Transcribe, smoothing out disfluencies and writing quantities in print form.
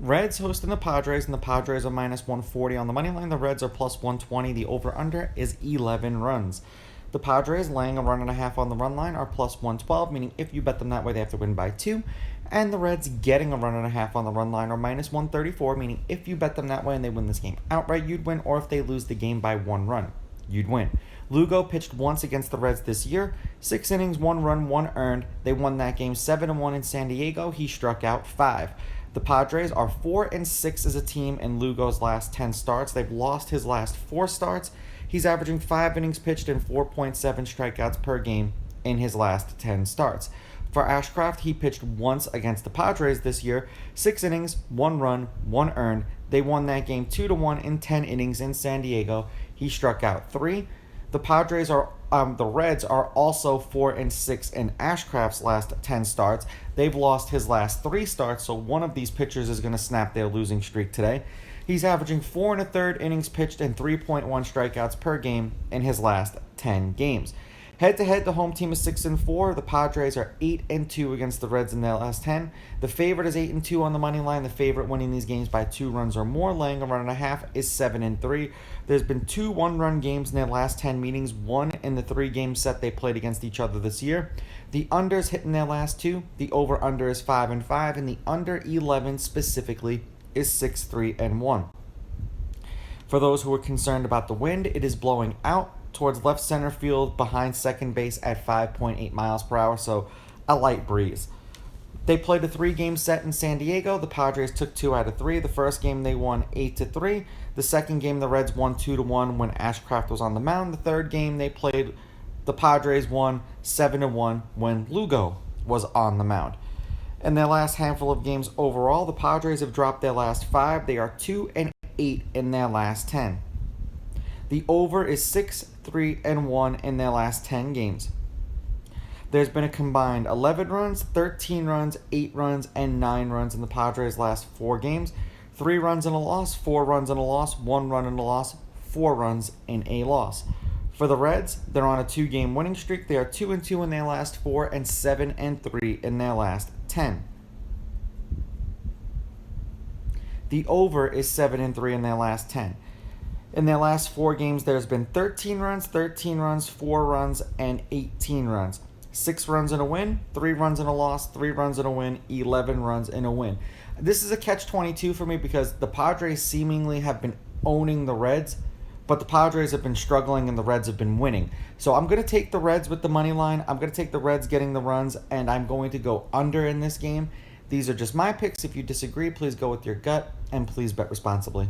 Reds hosting the Padres, and the Padres are minus 140 on the money line. The Reds are plus 120. The over-under is 11 runs. The Padres, laying a run and a half on the run line, are plus 112, meaning if you bet them that way, they have to win by 2. And the Reds, getting a run and a half on the run line, are minus 134, meaning if you bet them that way and they win this game outright, you'd win, or if they lose the game by 1 run, you'd win. Lugo pitched once against the Reds this year. 6 innings, 1 run, 1 earned. They won that game 7-1 in San Diego. He struck out 5. The Padres are 4-6 as a team in Lugo's last 10 starts. They've lost his last 4 starts. He's averaging 5 innings pitched and 4.7 strikeouts per game in his last 10 starts. For Ashcraft, he pitched once against the Padres this year. 6 innings, 1 run, 1 earned. They won that game 2-1 in 10 innings in San Diego. He struck out 3. The Reds are also 4-6 in Ashcraft's last 10 starts. They've lost his last 3 starts, so one of these pitchers is going to snap their losing streak today. He's averaging 4 1/3 innings pitched and 3.1 strikeouts per game in his last 10 games. Head-to-head, the home team is 6-4. The Padres are 8-2 against the Reds in their last 10. The favorite is 8-2 on the money line. The favorite winning these games by 2 runs or more, laying a run and a half, is 7-3. There's been 2 one-run games in their last 10 meetings, 1 in the 3-game set they played against each other this year. The unders hit in their last 2. The over-under is 5-5, and the under 11 specifically is 6-3-1. For those who are concerned about the wind, it is blowing out towards left center field behind second base at 5.8 miles per hour, so a light breeze. They played a 3-game set in San Diego. The Padres took 2 out of 3. The first game they won 8-3. The second game the Reds won 2-1 when Ashcraft was on the mound. The third game they played, the Padres won 7-1 when Lugo was on the mound. In their last handful of games overall, the Padres have dropped their last 5. They are 2-8 in their last 10. The over is 6-3-1 in their last 10 games. There's been a combined 11 runs, 13 runs, 8 runs, and 9 runs in the Padres' last 4 games. 3 runs and a loss, 4 runs and a loss, 1 run and a loss, 4 runs in a loss. For the Reds, they're on a 2-game winning streak. They are 2-2 in their last 4 and 7-3 in their last 10. The over is 7-3 in their last 10. In their last 4 games, there's been 13 runs, 4 runs, and 18 runs. 6 runs and a win, 3 runs and a loss, 3 runs and a win, 11 runs and a win. This is a catch-22 for me because the Padres seemingly have been owning the Reds, but the Padres have been struggling and the Reds have been winning. So I'm going to take the Reds with the money line. I'm going to take the Reds getting the runs, and I'm going to go under in this game. These are just my picks. If you disagree, please go with your gut, and please bet responsibly.